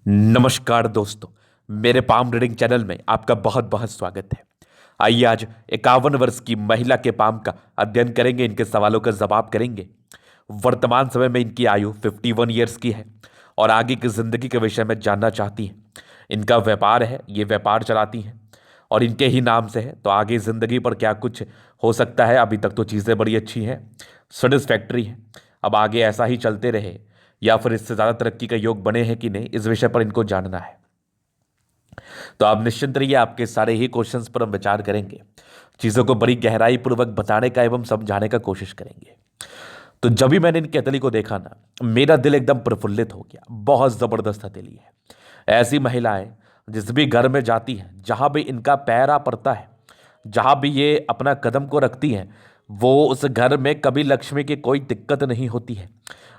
नमस्कार दोस्तों, मेरे पाम रीडिंग चैनल में आपका बहुत बहुत स्वागत है। आइए आज 51 वर्ष की महिला के पाम का अध्ययन करेंगे, इनके सवालों का जवाब करेंगे। वर्तमान समय में इनकी आयु 51 ईयर्स की है और आगे की जिंदगी के विषय में जानना चाहती हैं। इनका व्यापार है, ये व्यापार चलाती हैं और इनके ही नाम से है, तो आगे जिंदगी पर क्या कुछ हो सकता है। अभी तक तो चीज़ें बड़ी अच्छी हैं, सेटिस्फैक्ट्री है। अब आगे ऐसा ही चलते रहे या फिर इससे ज़्यादा तरक्की का योग बने हैं कि नहीं, इस विषय पर इनको जानना है। तो आप निश्चिंत रहिए, आपके सारे ही क्वेश्चंस पर हम विचार करेंगे, चीज़ों को बड़ी गहराई पूर्वक बताने का एवं समझाने का कोशिश करेंगे। तो जब भी मैंने इन हथेली को देखा ना, मेरा दिल एकदम प्रफुल्लित हो गया। बहुत ज़बरदस्त हथेली है। ऐसी महिलाएं जिस भी घर में जाती हैं, जहां भी इनका पैरा पड़ता है, जहां भी ये अपना कदम को रखती हैं, वो उस घर में कभी लक्ष्मी की कोई दिक्कत नहीं होती है।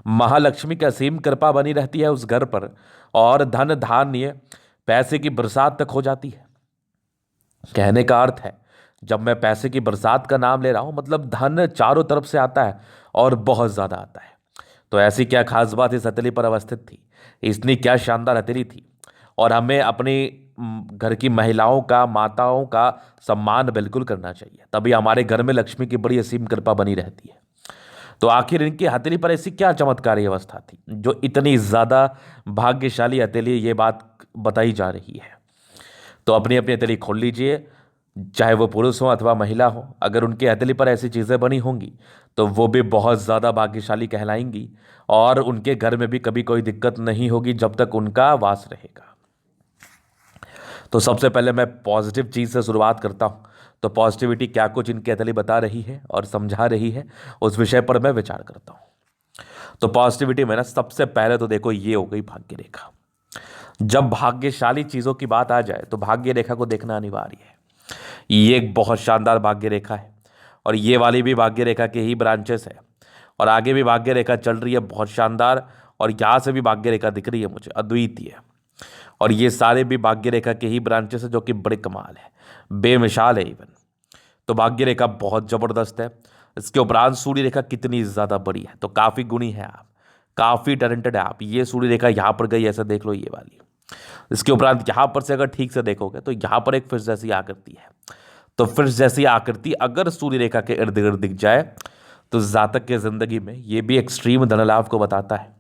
महालक्ष्मी की असीम कृपा बनी रहती है उस घर पर और धन धान्य पैसे की बरसात तक हो जाती है। कहने का अर्थ है, जब मैं पैसे की बरसात का नाम ले रहा हूं, मतलब धन चारों तरफ से आता है और बहुत ज़्यादा आता है। तो ऐसी क्या खास बात इस हथेली पर अवस्थित थी, इतनी क्या शानदार हथेली थी। और हमें अपनी घर की महिलाओं का, माताओं का सम्मान बिल्कुल करना चाहिए, तभी हमारे घर में लक्ष्मी की बड़ी असीम कृपा बनी रहती है। तो आखिर इनकी हथेली पर ऐसी क्या चमत्कारी अवस्था थी जो इतनी ज़्यादा भाग्यशाली हथेली, ये बात बताई जा रही है। तो अपनी अपनी हथेली खोल लीजिए, चाहे वो पुरुष हो अथवा महिला हो। अगर उनकी हथेली पर ऐसी चीज़ें बनी होंगी तो वो भी बहुत ज़्यादा भाग्यशाली कहलाएंगी और उनके घर में भी कभी कोई दिक्कत नहीं होगी जब तक उनका वास रहेगा। तो सबसे पहले मैं पॉजिटिव चीज़ से शुरुआत करता हूँ। तो पॉजिटिविटी क्या कुछ इनकी हथेली बता रही है और समझा रही है, उस विषय पर मैं विचार करता हूँ। तो पॉजिटिविटी में ना, सबसे पहले तो देखो, ये हो गई भाग्य रेखा। जब भाग्यशाली चीज़ों की बात आ जाए तो भाग्य रेखा को देखना अनिवार्य है। ये एक बहुत शानदार भाग्य रेखा है और ये वाली भी भाग्य रेखा के ही ब्रांचेस है और आगे भी भाग्य रेखा चल रही है बहुत शानदार। और यहाँ से भी भाग्य रेखा दिख रही है मुझे, अद्वितीय। और ये सारे भी भाग्य रेखा के ही ब्रांचेस है, जो कि बड़े कमाल है, बेमिसाल है इवन। तो भाग्य रेखा बहुत ज़बरदस्त है। इसके उपरांत सूर्य रेखा कितनी ज़्यादा बड़ी है, तो काफ़ी गुणी है आप, काफ़ी टैलेंटेड है आप। ये सूर्य रेखा यहाँ पर गई, ऐसा देख लो, ये वाली। इसके उपरांत यहाँ पर से अगर ठीक से देखोगे तो यहाँ पर एक फिश जैसी आकृति है। तो फिश जैसी आकृति अगर सूर्य रेखा के इर्द गिर्द दिख जाए तो जातक के जिंदगी में ये भी एक्सट्रीम धन लाभ को बताता है।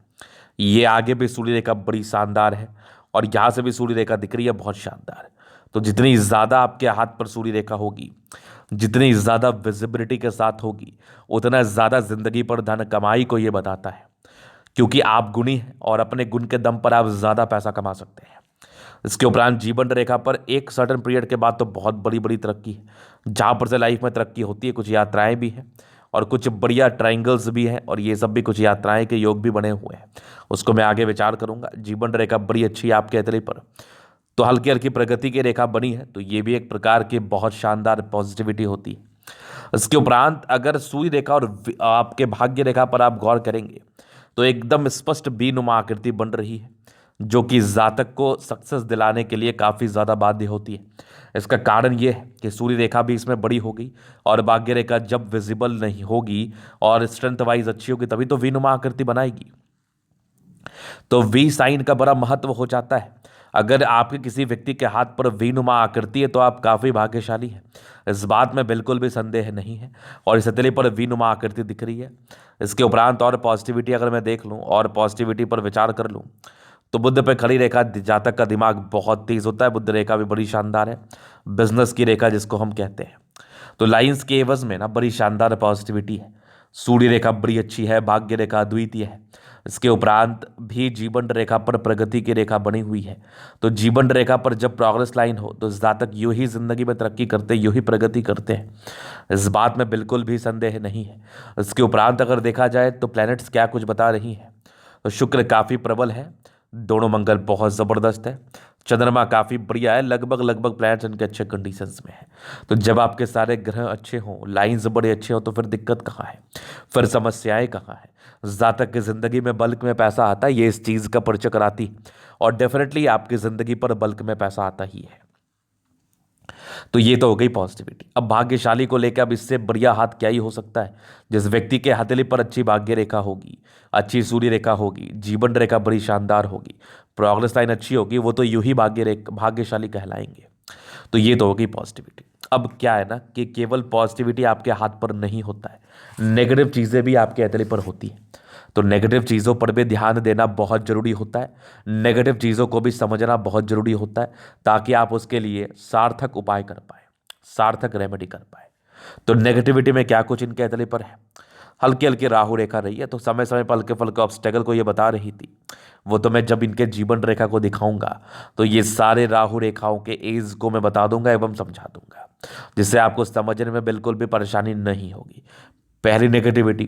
ये आगे भी सूर्य रेखा बड़ी शानदार है और यहाँ से भी सूर्य रेखा दिख रही है, बहुत शानदार। तो जितनी ज़्यादा आपके हाथ पर सूर्य रेखा होगी, जितनी ज़्यादा विजिबिलिटी के साथ होगी, उतना ज़्यादा जिंदगी पर धन कमाई को ये बताता है। क्योंकि आप गुणी हैं और अपने गुण के दम पर आप ज़्यादा पैसा कमा सकते हैं। इसके उपरांत जीवन रेखा पर एक सर्टन पीरियड के बाद तो बहुत बड़ी बड़ी तरक्की है, जहाँ पर से लाइफ में तरक्की होती है। कुछ यात्राएं भी हैं और कुछ बढ़िया ट्रायंगल्स भी हैं और ये सब भी कुछ यात्राएं के योग भी बने हुए हैं, उसको मैं आगे विचार करूंगा। जीवन रेखा बड़ी अच्छी है आपके हथेली पर, तो हल्की हल्की प्रगति की रेखा बनी है, तो ये भी एक प्रकार की बहुत शानदार पॉजिटिविटी होती है। इसके उपरांत अगर सूर्य रेखा और आपके भाग्य रेखा पर आप गौर करेंगे तो एकदम स्पष्ट बी नुमा आकृति बन रही है, जो कि जातक को सक्सेस दिलाने के लिए काफ़ी ज़्यादा बाध्य होती है। इसका कारण ये है कि सूर्य रेखा भी इसमें बड़ी होगी और भाग्य रेखा जब विजिबल नहीं होगी और स्ट्रेंथ वाइज अच्छी होगी तभी तो वी नुमा आकृति बनाएगी। तो वी साइन का बड़ा महत्व हो जाता है। अगर आपके किसी व्यक्ति के हाथ पर वी नुमा आकृति है तो आप काफ़ी भाग्यशाली हैं, इस बात में बिल्कुल भी संदेह नहीं है। और इस हथेली पर वी नुमा आकृति दिख रही है। इसके उपरांत और पॉजिटिविटी अगर मैं देख लूँ और पॉजिटिविटी पर विचार कर लूँ तो बुध पे खड़ी रेखा, जातक का दिमाग बहुत तेज होता है। बुध रेखा भी बड़ी शानदार है, बिजनेस की रेखा जिसको हम कहते हैं। तो लाइंस के एवज में ना बड़ी शानदार पॉजिटिविटी है। सूर्य रेखा बड़ी अच्छी है, भाग्य रेखा अद्वितीय है। इसके उपरांत भी जीवन रेखा पर प्रगति की रेखा बनी हुई है। तो जीवन रेखा पर जब प्रोग्रेस लाइन हो तो जातक यूं ही जिंदगी में तरक्की करते, यूं ही प्रगति करते हैं, इस बात में बिल्कुल भी संदेह नहीं है। इसके उपरांत अगर देखा जाए तो प्लैनेट्स क्या कुछ बता रही हैं, तो शुक्र काफ़ी प्रबल है, दोनों मंगल बहुत ज़बरदस्त है, चंद्रमा काफ़ी बढ़िया है, लगभग लगभग प्लैनेट्स इनके अच्छे कंडीशंस में है। तो जब आपके सारे ग्रह अच्छे हों, लाइंस बड़े अच्छे हों, तो फिर दिक्कत कहाँ है, फिर समस्याएं कहाँ है। जातक की ज़िंदगी में बल्क में पैसा आता है, ये इस चीज़ का परिचय कराती, और डेफिनेटली आपकी ज़िंदगी पर बल्क में पैसा आता ही है। तो ये तो हो गई पॉजिटिविटी। अब भाग्यशाली को लेकर अब इससे बढ़िया हाथ क्या ही हो सकता है। जिस व्यक्ति के हथेली पर अच्छी भाग्य रेखा होगी, अच्छी सूर्य रेखा होगी, जीवन रेखा बड़ी शानदार होगी, प्रोग्रेस लाइन अच्छी होगी, वो तो यूं ही भाग्यशाली कहलाएंगे। तो ये तो होगी पॉजिटिविटी। अब क्या है ना कि केवल पॉजिटिविटी आपके हाथ पर नहीं होता है, नेगेटिव चीज़ें भी आपके हथेली पर होती हैं। तो नेगेटिव चीज़ों पर भी ध्यान देना बहुत ज़रूरी होता है, नेगेटिव चीज़ों को भी समझना बहुत ज़रूरी होता है, ताकि आप उसके लिए सार्थक उपाय कर पाए, सार्थक रेमेडी कर पाए। तो नेगेटिविटी में क्या कुछ इनके हथेली पर है, हल्की हल्की राहु रेखा रही है, तो समय समय पर हल्के फुल्के ऑब्स्टेकल को ये बता रही थी। वो तो मैं जब इनके जीवन रेखा को दिखाऊंगा तो ये सारे राहु रेखाओं के एज को मैं बता दूंगा एवं समझा दूंगा, जिससे आपको समझने में बिल्कुल भी परेशानी नहीं होगी। पहली नेगेटिविटी।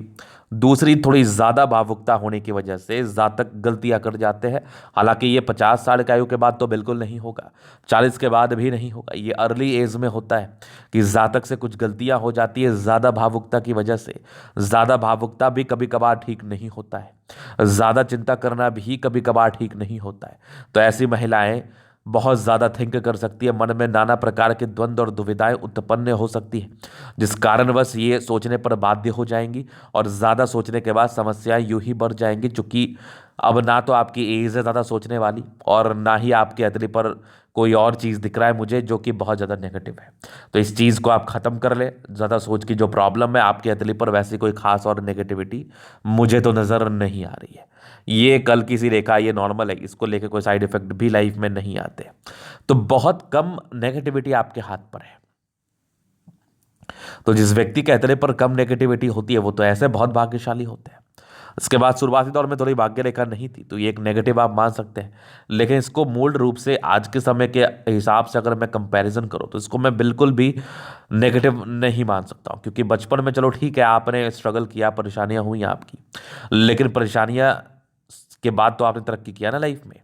दूसरी, थोड़ी ज़्यादा भावुकता होने की वजह से जातक गलतियां कर जाते हैं। हालांकि ये 50 साल की आयु के बाद तो बिल्कुल नहीं होगा, 40 के बाद भी नहीं होगा, ये अर्ली एज में होता है कि जातक से कुछ गलतियां हो जाती है ज़्यादा भावुकता की वजह से। ज़्यादा भावुकता भी कभी कभार ठीक नहीं होता है, ज़्यादा चिंता करना भी कभी कभार ठीक नहीं होता है। तो ऐसी महिलाएं बहुत ज़्यादा थिंक कर सकती है, मन में नाना प्रकार के द्वंद्व और दुविधाएं उत्पन्न हो सकती है, जिस कारणवश ये सोचने पर बाध्य हो जाएंगी और ज़्यादा सोचने के बाद समस्याएं यूं ही बढ़ जाएंगी, चूंकि अब ना तो आपकी एज है ज़्यादा सोचने वाली और ना ही आपके हथेली पर कोई और चीज़ दिख रहा है मुझे जो कि बहुत ज़्यादा नेगेटिव है। तो इस चीज़ को आप ख़त्म कर ले, ज़्यादा सोच की जो प्रॉब्लम है आपके हथेली पर, वैसी कोई खास और नेगेटिविटी मुझे तो नज़र नहीं आ रही है। ये कल की सी रेखा, ये नॉर्मल है, इसको लेके कोई साइड इफेक्ट भी लाइफ में नहीं आते। तो बहुत कम नेगेटिविटी आपके हाथ पर है। तो जिस व्यक्ति के हथेली पर कम नेगेटिविटी होती है वो तो ऐसे बहुत भाग्यशाली होते हैं। इसके बाद शुरुआती दौर में थोड़ी भाग्य रेखा नहीं थी, तो ये एक नेगेटिव आप मान सकते हैं, लेकिन इसको मूल रूप से आज के समय के हिसाब से अगर मैं कंपैरिजन करूं तो इसको मैं बिल्कुल भी नेगेटिव नहीं मान सकता हूं। क्योंकि बचपन में चलो ठीक है, आपने स्ट्रगल किया, परेशानियां हुई आपकी, लेकिन परेशानियां के बाद तो आपने तरक्की किया ना लाइफ में।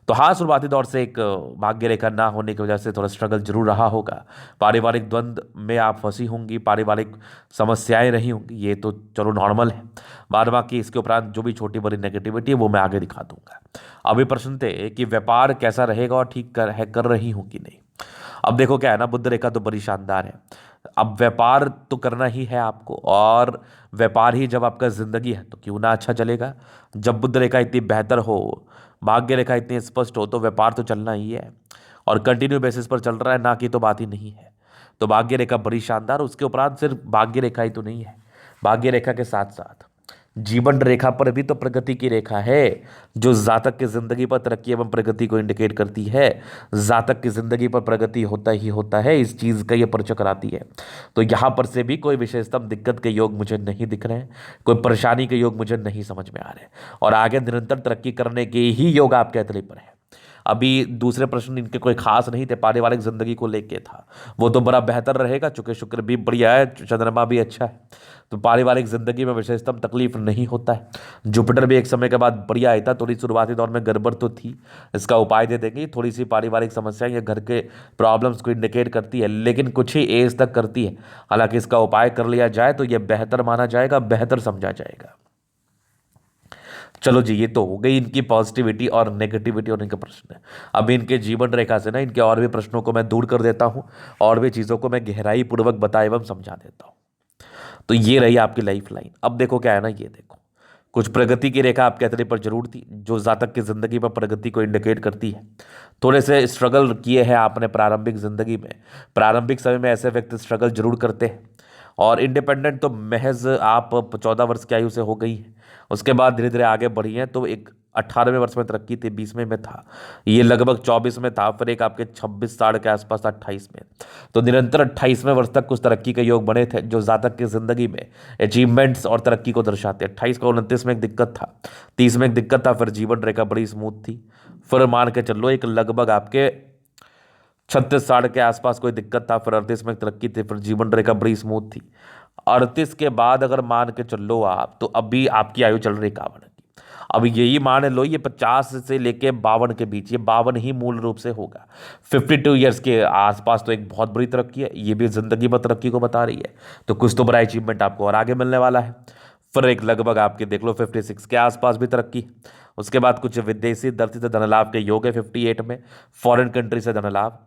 तो हाँ, शुरुआती दौर से एक भाग्य रेखा ना होने की वजह से थोड़ा स्ट्रगल जरूर रहा होगा, पारिवारिक द्वंद्व में आप फंसी होंगी, पारिवारिक समस्याएं रही होंगी, ये तो चलो नॉर्मल है। बाद बाकी इसके उपरांत जो भी छोटी बड़ी नेगेटिविटी है वो मैं आगे दिखा दूंगा। अभी प्रश्न थे कि व्यापार कैसा रहेगा और ठीक कर रही हूँ कि नहीं। अब देखो क्या है ना, बुध रेखा तो बड़ी शानदार है। अब व्यापार तो करना ही है आपको, और व्यापार ही जब आपका जिंदगी है तो क्यों ना अच्छा चलेगा। जब बुध रेखा इतनी बेहतर हो, भाग्य रेखा इतनी स्पष्ट हो, तो व्यापार तो चलना ही है और कंटिन्यू बेसिस पर चल रहा है, ना कि तो बात ही नहीं है। तो भाग्य रेखा बड़ी शानदार। उसके उपरांत सिर्फ भाग्य रेखा ही तो नहीं है, भाग्य रेखा के साथ साथ जीवन रेखा पर भी तो प्रगति की रेखा है, जो जातक की जिंदगी पर तरक्की एवं प्रगति को इंडिकेट करती है। जातक की जिंदगी पर प्रगति होता ही होता है, इस चीज का ये परिचय कराती है। तो यहां पर से भी कोई विशेषतम दिक्कत के योग मुझे नहीं दिख रहे हैं, कोई परेशानी के योग मुझे नहीं समझ में आ रहे, और आगे निरंतर तरक्की करने के ही योग आपके हथेली पर है। अभी दूसरे प्रश्न इनके कोई खास नहीं थे, पारिवारिक जिंदगी को लेके था, वो तो बड़ा बेहतर रहेगा, चूंकि शुक्र भी बढ़िया है, चंद्रमा भी अच्छा है, तो पारिवारिक जिंदगी में विशेषतम तकलीफ नहीं होता है। जुपिटर भी एक समय के बाद बढ़िया आया था, थोड़ी शुरुआती दौर में गड़बड़ तो थी, इसका उपाय दे देंगे। थोड़ी सी पारिवारिक समस्याएं या घर के प्रॉब्लम्स को इंडिकेट करती है, लेकिन कुछ ही एज तक करती है। हालांकि इसका उपाय कर लिया जाए तो यह बेहतर माना जाएगा, बेहतर समझा जाएगा। चलो जी, ये तो हो गई इनकी पॉजिटिविटी और नेगेटिविटी होने के प्रश्न है। अब इनके जीवन रेखा से ना इनके और भी प्रश्नों को मैं दूर कर देता हूँ, और भी चीज़ों को मैं गहराई पूर्वक बता एवं समझा देता हूँ। तो ये रही आपकी लाइफ लाइन। अब देखो क्या है ना, ये देखो कुछ प्रगति की रेखा आपके हथेली पर जरूर थी, जो जातक की जिंदगी पर प्रगति को इंडिकेट करती है। थोड़े से स्ट्रगल किए हैं आपने प्रारंभिक जिंदगी में, प्रारंभिक समय में ऐसे व्यक्ति स्ट्रगल जरूर करते हैं। और इंडिपेंडेंट तो महज आप 14 वर्ष की आयु से हो गई है, उसके बाद धीरे धीरे आगे बढ़ी हैं। तो एक 18वें वर्ष में तरक्की थी, 20वें में था, ये लगभग 24 में था, फिर एक आपके 26 साल के आसपास था 28 में। तो निरंतर 28वें वर्ष तक कुछ तरक्की के योग बने थे, जो जातक की जिंदगी में अचीवमेंट्स और तरक्की को दर्शाते हैं। 28 का 29 में एक दिक्कत था, 30 में एक दिक्कत था, फिर जीवन रेखा बड़ी स्मूथ थी। फिर मान के चलो एक लगभग आपके 36 साल के आसपास कोई दिक्कत था, फिर 38 में तरक्की थी, फिर जीवन रेखा बड़ी स्मूथ थी। 38 के बाद अगर मान के चलो आप, तो अभी आपकी आयु चल रही 51 की। अब यही मान लो ये 50 से लेके 52 के बीच, ये 52 ही मूल रूप से होगा। 52 ईयर्स के आसपास तो एक बहुत बड़ी तरक्की है, ये भी जिंदगी भर तरक्की को बता रही है। तो कुछ तो बड़ा अचीवमेंट आपको और आगे मिलने वाला है। फिर एक लगभग आपके देख लो 56 के आसपास भी तरक्की। उसके बाद कुछ विदेशी दृष्टि से धन लाभ के योग है 58 में, फॉरेन कंट्री से धन लाभ।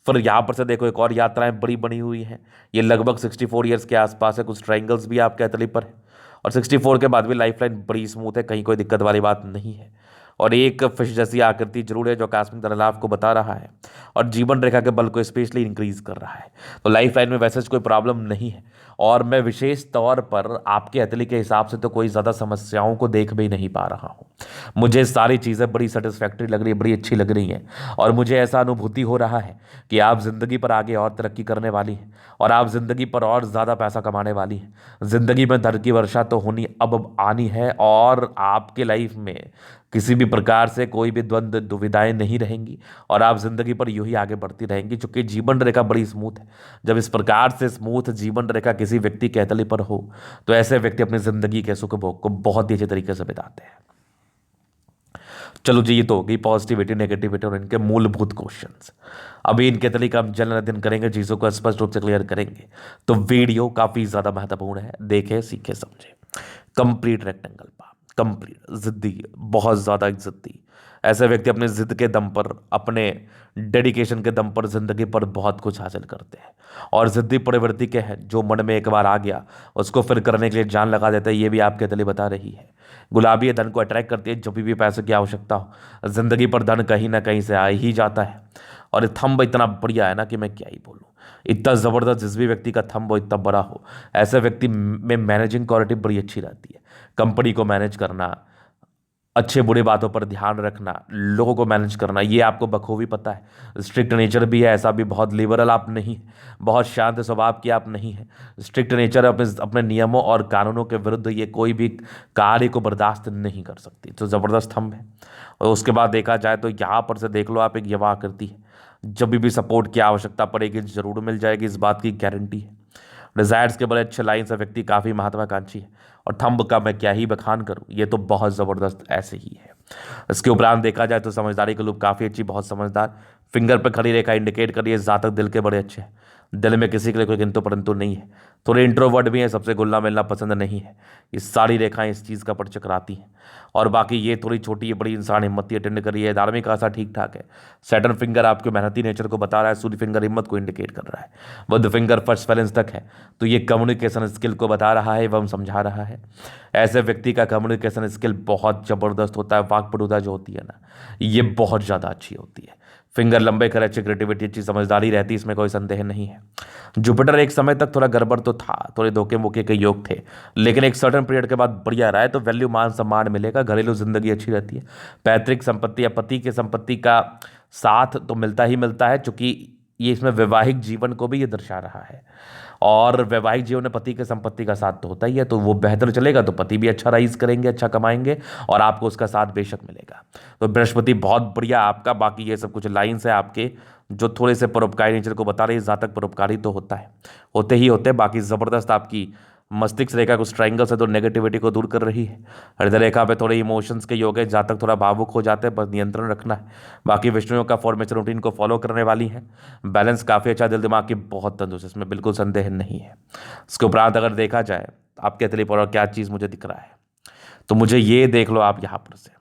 फिर यहाँ पर से देखो एक और यात्राएं बड़ी बनी हुई हैं, ये लगभग 64 ईयर्स के आसपास है, कुछ ट्रायंगल्स भी आपके हथेली पर है। और 64 के बाद भी लाइफ लाइन बड़ी स्मूथ है, कहीं कोई दिक्कत वाली बात नहीं है। और एक फिश जैसी आकृति जरूर है जो आकस्मिक धनलाभ को बता रहा है और जीवन रेखा के बल को स्पेशली इंक्रीज कर रहा है। तो लाइफ लाइन में वैसे कोई प्रॉब्लम नहीं है और मैं विशेष तौर पर आपके हथेली के हिसाब से तो कोई ज़्यादा समस्याओं को देख भी नहीं पा रहा हूँ। मुझे सारी चीज़ें बड़ी सेटिस्फैक्ट्री लग रही है, बड़ी अच्छी लग रही हैं और मुझे ऐसा अनुभूति हो रहा है कि आप ज़िंदगी पर आगे और तरक्की करने वाली हैं और आप ज़िंदगी पर और ज़्यादा पैसा कमाने वाली हैं। ज़िंदगी में धन की वर्षा तो होनी अब आनी है और आपके लाइफ में किसी भी प्रकार से कोई भी द्वंद्व दुविधाएं नहीं रहेंगी और आप जिंदगी पर यूं ही आगे बढ़ती रहेंगी, क्योंकि जीवन रेखा बड़ी स्मूथ है। जब इस प्रकार से स्मूथ जीवन रेखा किसी व्यक्ति के हथेली पर हो तो ऐसे व्यक्ति अपनी जिंदगी के सुख भोग को बहुत ही अच्छे तरीके से बिताते हैं। चलो जी, ये तो होगी पॉजिटिविटी, नेगेटिविटी और इनके मूलभूत क्वेश्चंस। अभी इनके तरीके हम जल्द अध्ययन करेंगे, चीज़ों को स्पष्ट रूप से क्लियर करेंगे। तो वीडियो काफ़ी ज़्यादा महत्वपूर्ण है, देखें, सीखें, समझें। कंप्लीट रेक्टेंगल पाम, कंप्लीट जिद्दी, बहुत ज़्यादा जिद्दी। ऐसे व्यक्ति अपने जिद के दम पर, अपने डेडिकेशन के दम पर जिंदगी पर बहुत कुछ हासिल करते हैं और जिद्दी प्रवृत्ति के हैं जो मन में एक बार आ गया उसको फिर करने के लिए जान लगा देते हैं। ये भी आपके तले बता रही है। गुलाबी धन को अट्रैक्ट करती है जब भी पैसे की आवश्यकता हो। जिंदगी पर धन कहीं ना कहीं से आ ही जाता है और थंब इतना बढ़िया है ना कि मैं क्या ही बोलूँ। इतना ज़बरदस्त जिस भी व्यक्ति का थंब हो, इतना बड़ा हो, ऐसे व्यक्ति में मैनेजिंग क्वालिटी बड़ी अच्छी रहती है। कंपनी को मैनेज करना, अच्छे बुरे बातों पर ध्यान रखना, लोगों को मैनेज करना, ये आपको बखूबी पता है। स्ट्रिक्ट नेचर भी है, ऐसा भी बहुत लिबरल आप नहीं, बहुत शांत स्वभाव की आप नहीं है। स्ट्रिक्ट नेचर अपने नियमों और कानूनों के विरुद्ध ये कोई भी कार्य को बर्दाश्त नहीं कर सकती। तो ज़बरदस्त हम है। और उसके बाद देखा जाए तो यहाँ पर से देख लो आप, एक युवा आकृति है। जब भी सपोर्ट की आवश्यकता पड़ेगी ज़रूर मिल जाएगी, इस बात की गारंटी है। डिजायर्स के बड़े अच्छे लाइन से व्यक्ति काफ़ी महत्वाकांक्षी है और थंब का मैं क्या ही बखान करूं, ये तो बहुत ज़बरदस्त ऐसे ही है। इसके उपरांत देखा जाए तो समझदारी के लूप काफ़ी अच्छी, बहुत समझदार। फिंगर पर खड़ी रेखा इंडिकेट करिए जातक दिल के बड़े अच्छे हैं। दिल में किसी के लिए कोई किंतु परंतु नहीं है। थोड़े इंट्रोवर्ट भी हैं, सबसे घुलना मिलना पसंद नहीं है। ये सारी रेखाएं इस चीज़ का परिचय कराती हैं। और बाकी ये थोड़ी छोटी है, बड़ी इंसान हिम्मती अटेंड करिए। धार्मिक आशा ठीक ठाक है। सैटर्न फिंगर आपके मेहनती नेचर को बता रहा है। सूर्य फिंगर हिम्मत को इंडिकेट कर रहा है। बुध फिंगर फर्स्ट बैलेंस तक है, तो ये कम्युनिकेशन स्किल को बता रहा है एवं समझा रहा है। ऐसे व्यक्ति का कम्युनिकेशन स्किल बहुत ज़बरदस्त होता है। वाक्पटुता जो होती है ना, ये बहुत ज़्यादा अच्छी होती है। फिंगर लंबे करे, अच्छी क्रिएटिविटी, अच्छी समझदारी रहती है, इसमें कोई संदेह नहीं है। जुपिटर एक समय तक थोड़ा गड़बड़ तो था, थोड़े धोखे मोखे के योग थे, लेकिन एक सर्टेन पीरियड के बाद बढ़िया रहा है। तो वैल्यू, मान सम्मान मिलेगा, घरेलू जिंदगी अच्छी रहती है। पैतृक संपत्ति या पति की संपत्ति का साथ तो मिलता ही मिलता है, चूंकि ये इसमें वैवाहिक जीवन को भी ये दर्शा रहा है और वैवाहिक जीवन में पति के संपत्ति का साथ तो होता ही है। तो वो बेहतर चलेगा तो पति भी अच्छा राइज करेंगे, अच्छा कमाएंगे और आपको उसका साथ बेशक मिलेगा। तो बृहस्पति बहुत बढ़िया आपका। बाकी ये सब कुछ लाइन्स है आपके जो थोड़े से परोपकारी नेचर को बता रही है। जातक परोपकारी तो होता है, होते ही होते हैं। बाकी ज़बरदस्त आपकी मस्तिष्क रेखा कुछ ट्राइंगल से तो नेगेटिविटी को दूर कर रही है। हृदय रेखा पे थोड़े इमोशंस के योग है, जातक थोड़ा भावुक हो जाते हैं, बस नियंत्रण रखना है। बाकी विष्णुओं का फॉर्मेशन रूटीन को फॉलो करने वाली है। बैलेंस काफ़ी अच्छा, दिल दिमाग की बहुत तंदुरुस्त, इसमें बिल्कुल संदेह नहीं है। इसके उपरांत अगर देखा जाए आपके हथेली पर और क्या चीज़ मुझे दिख रहा है, तो मुझे ये देख लो आप यहाँ पर से,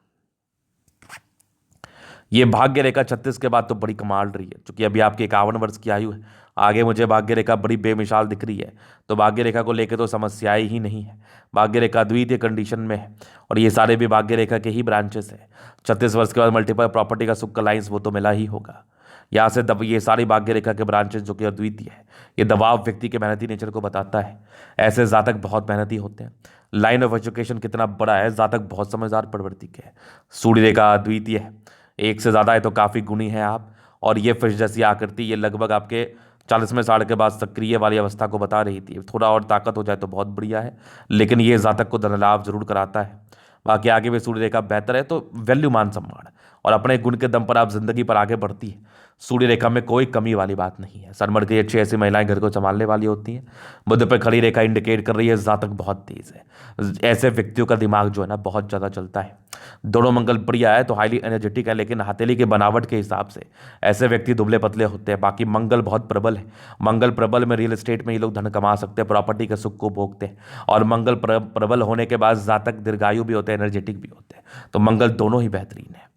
ये भाग्य रेखा 36 के बाद तो बड़ी कमाल रही है। क्योंकि अभी आपकी 51 वर्ष की आयु है, आगे मुझे भाग्य रेखा बड़ी बेमिसाल दिख रही है। तो भाग्य रेखा को लेकर तो समस्याएं ही नहीं है। भाग्य रेखा अद्वितीय कंडीशन में है और ये सारे भी भाग्य रेखा के ही ब्रांचेस हैं। 36 वर्ष के बाद मल्टीपल प्रॉपर्टी का सुख का लाइन्स वो तो मिला ही होगा। यहाँ से ये सारी भाग्य रेखा के ब्रांचेस जो कि अद्वितीय है, ये दबाव व्यक्ति के मेहनती नेचर को बताता है। ऐसे जातक बहुत मेहनती होते हैं। लाइन ऑफ एजुकेशन कितना बड़ा है, जातक बहुत समझदार प्रवृत्ति के है। सूर्य रेखा अद्वितीय है, एक से ज़्यादा है तो काफ़ी गुणी है आप। और ये फिश जैसी आकृति, ये लगभग आपके 40वें साल के बाद सक्रिय वाली अवस्था को बता रही थी। थोड़ा और ताकत हो जाए तो बहुत बढ़िया है, लेकिन ये जातक को धन लाभ जरूर कराता है। बाकी आगे भी सूर्य रेखा बेहतर है तो वैल्यू, मान सम्मान और अपने गुण के दम पर आप जिंदगी पर आगे बढ़ती है। सूर्य रेखा में कोई कमी वाली बात नहीं है। सनमर की अच्छी ऐसी महिलाएं घर को संभालने वाली होती हैं। बुध पर खड़ी रेखा इंडिकेट कर रही है जातक बहुत तेज है। ऐसे व्यक्तियों का दिमाग जो है ना बहुत ज़्यादा चलता है। दोनों मंगल बढ़िया है तो हाईली एनर्जेटिक है, लेकिन हथेली के बनावट के हिसाब से ऐसे व्यक्ति दुबले पतले होते हैं। बाकी मंगल बहुत प्रबल है। मंगल प्रबल में रियल एस्टेट में ये लोग धन कमा सकते हैं, प्रॉपर्टी के सुख को भोगते हैं। और मंगल प्रबल होने के बाद जातक दीर्घायु भी होते हैं, एनर्जेटिक भी होते हैं। तो मंगल दोनों ही बेहतरीन है।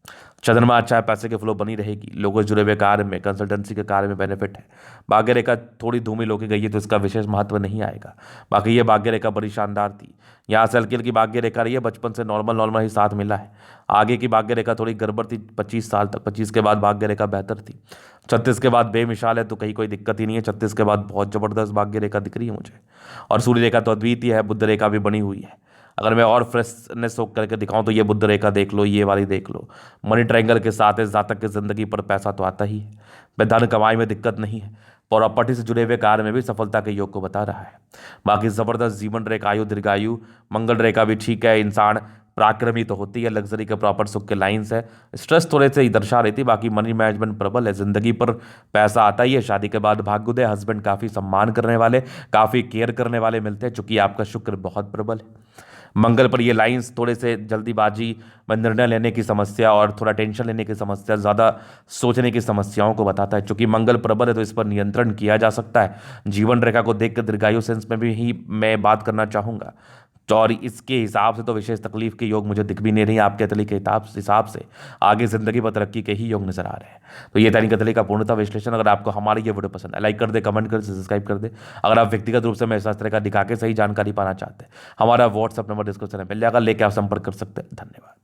चंद्रमा अच्छा है, पैसे के फ्लो बनी रहेगी, लोगों से जुड़े हुए कार्य में, कंसल्टेंसी के कार्य में बेनिफिट है। भाग्य रेखा थोड़ी धूमिल होकर गई है तो इसका विशेष महत्व नहीं आएगा। बाकी ये भाग्य रेखा बड़ी शानदार थी। यहाँ से हल्की हल्की भाग्य रेखा रही है, बचपन से नॉर्मल नॉर्मल ही साथ मिला है। आगे की भाग्य रेखा थोड़ी गड़बड़ थी 25 साल तक, 25 के बाद भाग्य रेखा बेहतर थी। 36 के बाद बेमिसाल है, तो कहीं कोई दिक्कत ही नहीं है। 36 के बाद बहुत जबरदस्त भाग्य रेखा दिख रही है मुझे। और सूर्य रेखा तो अद्वितीय है, बुध रेखा भी बनी हुई है। अगर मैं और फ्रेशनेस हो करके दिखाऊं तो ये बुध रेखा देख लो, ये वाली देख लो। मनी ट्रायंगल के साथ इस जातक की जिंदगी पर पैसा तो आता ही है, मैं धन कमाई में दिक्कत नहीं है। प्रॉपर्टी से जुड़े हुए कार्य में भी सफलता के योग को बता रहा है। बाकी जबरदस्त जीवन रेखा, आयु दीर्घायु, मंगल रेखा भी ठीक है। इंसान पराक्रमी तो होती है, लग्जरी के प्रॉपर सुख के लाइंस है। स्ट्रेस थोड़े से ही दर्शा रही थी, बाकी मनी मैनेजमेंट प्रबल है, जिंदगी पर पैसा आता ही है। शादी के बाद भाग्योदय, हस्बैंड काफी सम्मान करने वाले, काफी केयर करने वाले मिलते हैं, चूंकि आपका शुक्र बहुत प्रबल है। मंगल पर ये लाइंस थोड़े से जल्दीबाजी में निर्णय लेने की समस्या और थोड़ा टेंशन लेने की समस्या, ज़्यादा सोचने की समस्याओं को बताता है। चूंकि मंगल प्रबल है तो इस पर नियंत्रण किया जा सकता है। जीवन रेखा को देखकर दीर्घायु सेंस में भी ही मैं बात करना चाहूँगा। तो और इसके हिसाब से तो विशेष तकलीफ के योग मुझे दिख भी नहीं रही आपके तली के हिसाब से। आगे जिंदगी पर तरक्की के ही योग नजर आ रहे हैं। तो ये तैनिक तली का पूर्णतः विश्लेषण। अगर आपको हमारी ये वीडियो पसंद है, लाइक कर दे, कमेंट कर दे, सब्सक्राइब कर दे। अगर आप व्यक्तिगत रूप से मेरे शास्त्र का दिखा के सही जानकारी पाना चाहते हैं, हमारा व्हाट्सअप नंबर डिस्क्रिप्शन में मिल जाएगा, लेके आप संपर्क कर सकते हैं। धन्यवाद।